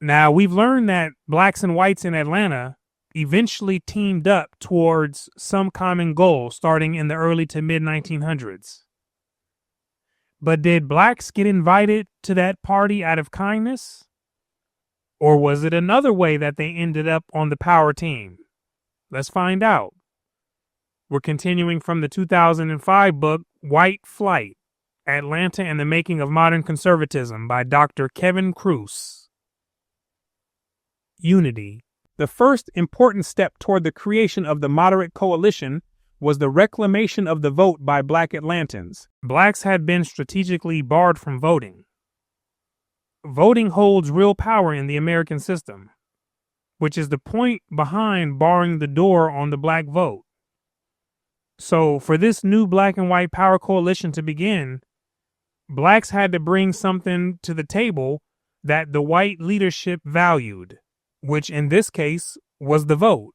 Now, we've learned that blacks and whites in Atlanta eventually teamed up towards some common goal starting in the early to mid 1900s. But did blacks get invited to that party out of kindness? Or was it another way that they ended up on the power team? Let's find out. We're continuing from the 2005 book, White Flight, Atlanta and the Making of Modern Conservatism by Dr. Kevin Kruse. Unity. The first important step toward the creation of the moderate coalition was the reclamation of the vote by black Atlantans. Blacks had been strategically barred from voting. Voting holds real power in the American system, which is the point behind barring the door on the black vote. So for this new black and white power coalition to begin, blacks had to bring something to the table that the white leadership valued, which in this case was the vote.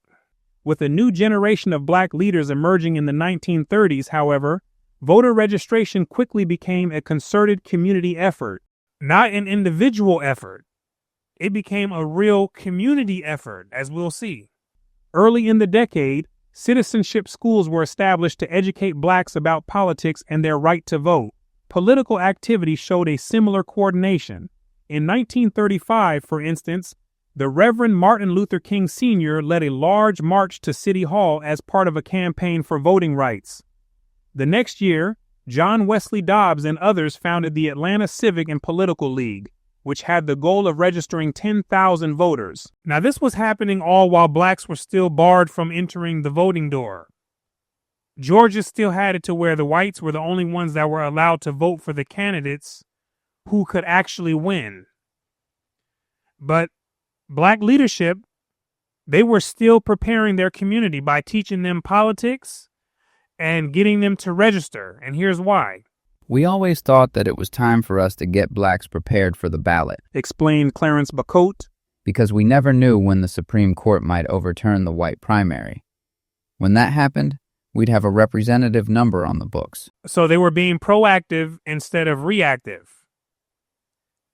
With a new generation of black leaders emerging in the 1930s, however, voter registration quickly became a concerted community effort, not an individual effort. It became a real community effort, as we'll see. Early in the decade, citizenship schools were established to educate blacks about politics and their right to vote. Political activity showed a similar coordination. In 1935, for instance, the Reverend Martin Luther King Sr. led a large march to City Hall as part of a campaign for voting rights. The next year, John Wesley Dobbs and others founded the Atlanta Civic and Political League, which had the goal of registering 10,000 voters. Now, this was happening all while blacks were still barred from entering the voting door. Georgia still had it to where the whites were the only ones that were allowed to vote for the candidates who could actually win. But black leadership, they were still preparing their community by teaching them politics and getting them to register. And here's why. We always thought that it was time for us to get blacks prepared for the ballot, Explained Clarence Bacote. because we never knew when the Supreme Court might overturn the white primary. When that happened, we'd have a representative number on the books. So they were being proactive instead of reactive.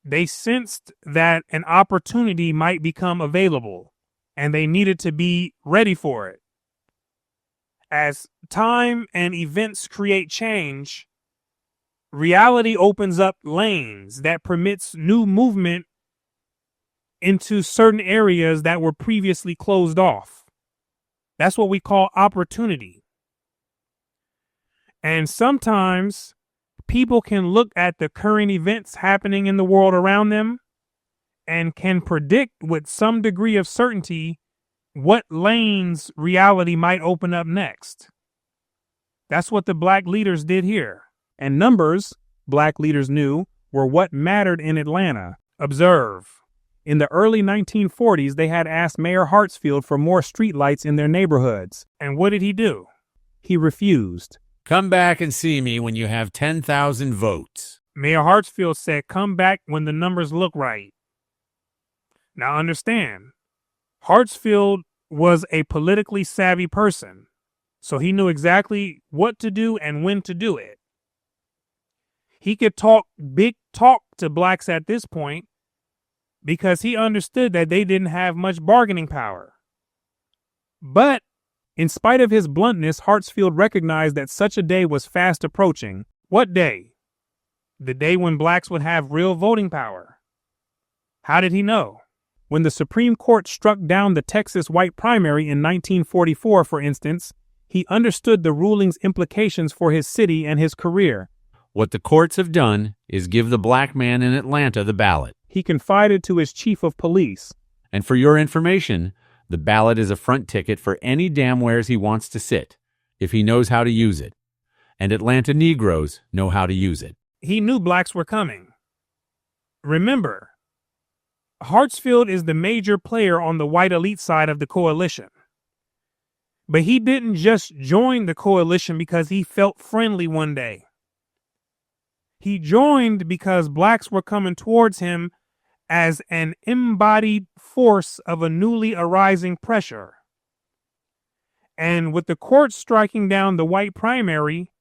They sensed that an opportunity might become available, and they needed to be ready for it. As time and events create change, reality opens up lanes that permits new movement into certain areas that were previously closed off. That's what we call opportunity. And sometimes people can look at the current events happening in the world around them and can predict with some degree of certainty what lanes reality might open up next. That's what the black leaders did here. And numbers, black leaders knew, were what mattered in Atlanta. Observe. In the early 1940s, they had asked Mayor Hartsfield for more streetlights in their neighborhoods. And what did he do? He refused. Come back and see me when you have 10,000 votes. Mayor Hartsfield said, come back when the numbers look right. Now understand, Hartsfield was a politically savvy person, so he knew exactly what to do and when to do it. He could talk big talk to blacks at this point because he understood that they didn't have much bargaining power. But in spite of his bluntness, Hartsfield recognized that such a day was fast approaching. What day? The day when blacks would have real voting power. How did he know? When the Supreme Court struck down the Texas white primary in 1944, for instance, he understood the ruling's implications for his city and his career. What the courts have done is give the black man in Atlanta the ballot. He confided to his chief of police. And for your information, the ballot is a front ticket for any damn wheres he wants to sit, if he knows how to use it. And Atlanta Negroes know how to use it. He knew blacks were coming. Remember, Hartsfield is the major player on the white elite side of the coalition. But he didn't just join the coalition because he felt friendly one day. He joined because blacks were coming towards him as an embodied force of a newly arising pressure. And with the court striking down the white primary,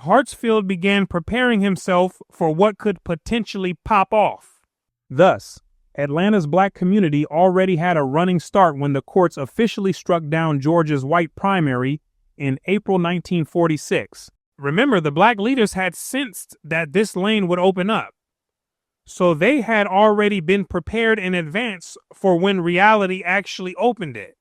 Hartsfield began preparing himself for what could potentially pop off. Thus, Atlanta's black community already had a running start when the courts officially struck down Georgia's white primary in April 1946. Remember, the black leaders had sensed that this lane would open up, so they had already been prepared in advance for when reality actually opened it.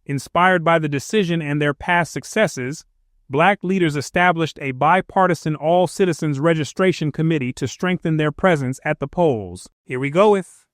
Inspired by the decision and their past successes, black leaders established a bipartisan all-citizens registration committee to strengthen their presence at the polls. Here we go with.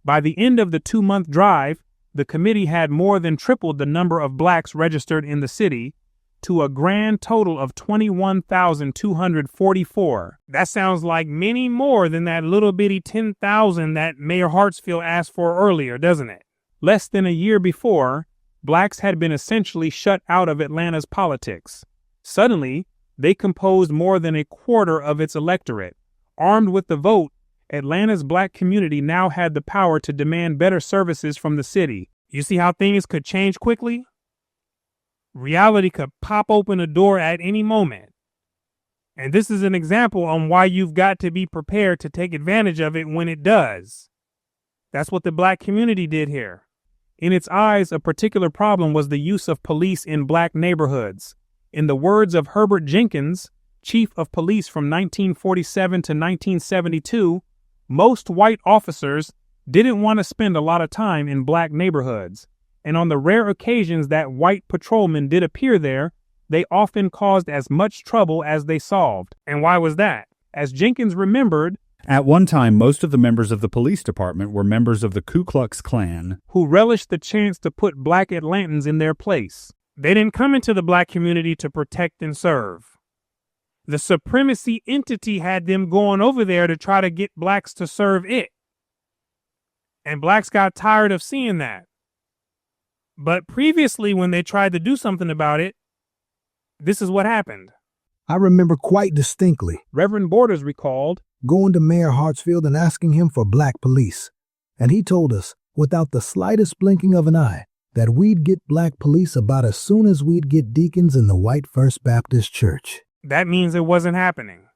By the end of the 2-month drive, the committee had more than tripled the number of blacks registered in the city to a grand total of 21,244. That sounds like many more than that little bitty 10,000 that Mayor Hartsfield asked for earlier, doesn't it? Less than a year before, blacks had been essentially shut out of Atlanta's politics. Suddenly, they composed more than a quarter of its electorate. Armed with the vote, Atlanta's black community now had the power to demand better services from the city. You see how things could change quickly? Reality could pop open a door at any moment. And this is an example on why you've got to be prepared to take advantage of it when it does. That's what the black community did here. In its eyes, a particular problem was the use of police in black neighborhoods. In the words of Herbert Jenkins, chief of police from 1947 to 1972, most white officers didn't want to spend a lot of time in black neighborhoods, and on the rare occasions that white patrolmen did appear there, they often caused as much trouble as they solved. And why was that? As Jenkins remembered, at one time, most of the members of the police department were members of the Ku Klux Klan, who relished the chance to put black Atlantans in their place. They didn't come into the black community to protect and serve. The supremacy entity had them going over there to try to get blacks to serve it. And blacks got tired of seeing that. But previously, when they tried to do something about it, this is what happened. I remember quite distinctly Reverend Borders recalled going to Mayor Hartsfield and asking him for black police. And he told us, without the slightest blinking of an eye, that we'd get black police about as soon as we'd get deacons in the white First Baptist Church. That means it wasn't happening.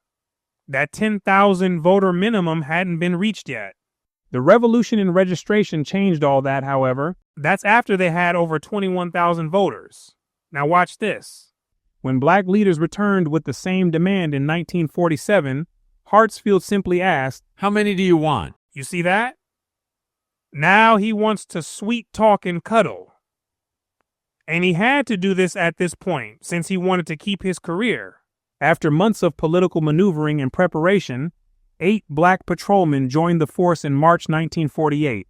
That 10,000 voter minimum hadn't been reached yet. The revolution in registration changed all that, however. That's after they had over 21,000 voters. Now watch this. When black leaders returned with the same demand in 1947, Hartsfield simply asked, "How many do you want?" You see that? Now he wants to sweet talk and cuddle. And he had to do this at this point, since he wanted to keep his career. After months of political maneuvering and preparation, 8 black patrolmen joined the force in March 1948,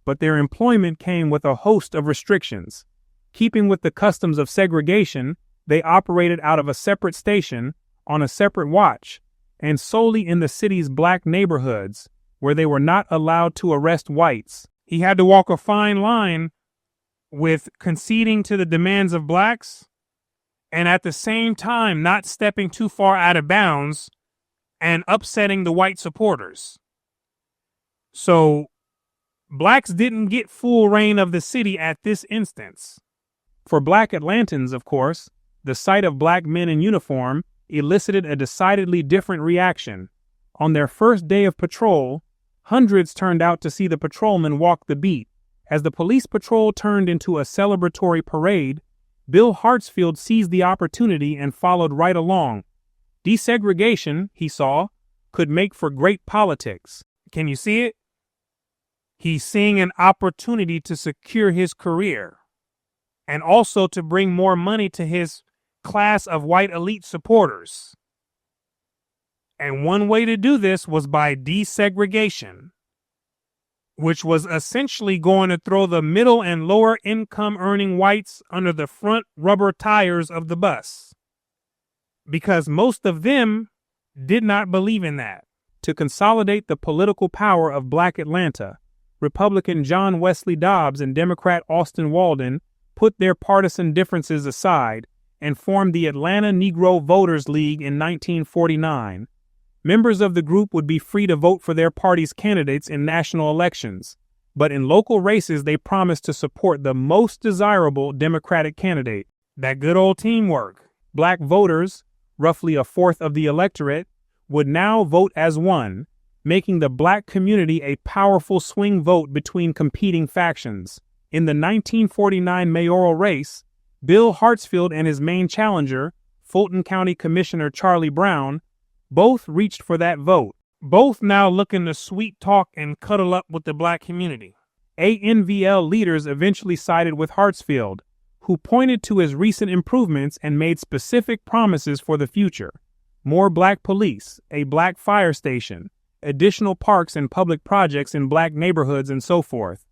but their employment came with a host of restrictions. Keeping with the customs of segregation, they operated out of a separate station, on a separate watch, and solely in the city's black neighborhoods, where they were not allowed to arrest whites. He had to walk a fine line with conceding to the demands of blacks and at the same time not stepping too far out of bounds and upsetting the white supporters. So blacks didn't get full reign of the city at this instance. For black Atlantans, of course, the sight of black men in uniform elicited a decidedly different reaction. On their first day of patrol, hundreds turned out to see the patrolmen walk the beat. As the police patrol turned into a celebratory parade, Bill Hartsfield seized the opportunity and followed right along. Desegregation, he saw, could make for great politics. Can you see it? He's seeing an opportunity to secure his career and also to bring more money to his class of white elite supporters. And one way to do this was by desegregation, which was essentially going to throw the middle and lower income earning whites under the front rubber tires of the bus, because most of them did not believe in that. To consolidate the political power of black Atlanta, Republican John Wesley Dobbs and Democrat Austin Walden put their partisan differences aside and formed the Atlanta Negro Voters League in 1949. Members of the group would be free to vote for their party's candidates in national elections, but in local races they promised to support the most desirable Democratic candidate. That good old teamwork. Black voters, roughly a fourth of the electorate, would now vote as one, making the black community a powerful swing vote between competing factions. In the 1949 mayoral race, Bill Hartsfield and his main challenger, Fulton County Commissioner Charlie Brown, both reached for that vote, both now looking to sweet talk and cuddle up with the black community. ANVL leaders eventually sided with Hartsfield, who pointed to his recent improvements and made specific promises for the future. More black police, a black fire station, additional parks and public projects in black neighborhoods, and so forth.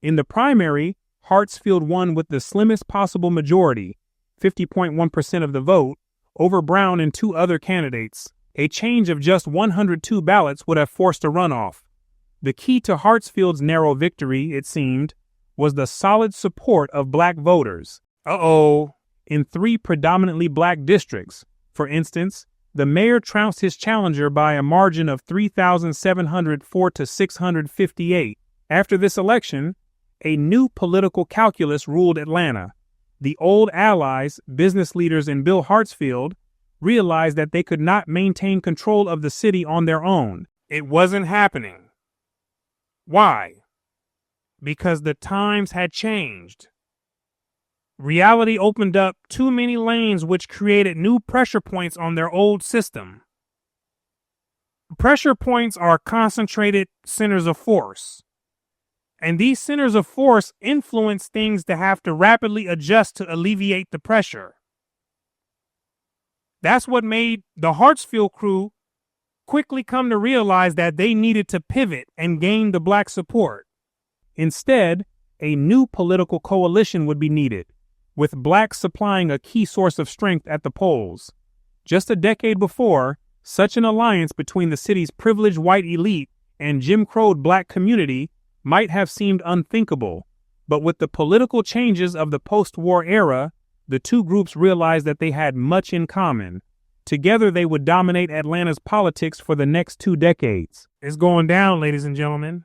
In the primary, Hartsfield won with the slimmest possible majority, 50.1% of the vote, over Brown and two other candidates. A change of just 102 ballots would have forced a runoff. The key to Hartsfield's narrow victory, it seemed, was the solid support of black voters. In 3 predominantly black districts, for instance, the mayor trounced his challenger by a margin of 3,704 to 658. After this election, a new political calculus ruled Atlanta. The old allies, business leaders, and Bill Hartsfield realized that they could not maintain control of the city on their own. It wasn't happening. Why? Because the times had changed. Reality opened up too many lanes, which created new pressure points on their old system. Pressure points are concentrated centers of force. And these centers of force influence things that have to rapidly adjust to alleviate the pressure. That's what made the Hartsfield crew quickly come to realize that they needed to pivot and gain the black support. Instead, a new political coalition would be needed, with blacks supplying a key source of strength at the polls. Just a decade before, such an alliance between the city's privileged white elite and Jim Crow'd black community might have seemed unthinkable, but with the political changes of the post-war era, the two groups realized that they had much in common. Together, they would dominate Atlanta's politics for the next 2 decades. It's going down, ladies and gentlemen.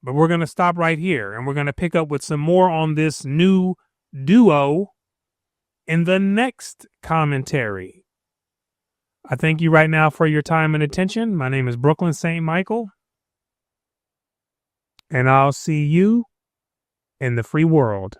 But we're going to stop right here, and we're going to pick up with some more on this new duo in the next commentary. I thank you right now for your time and attention. My name is Brooklyn St. Michael, and I'll see you in the free world.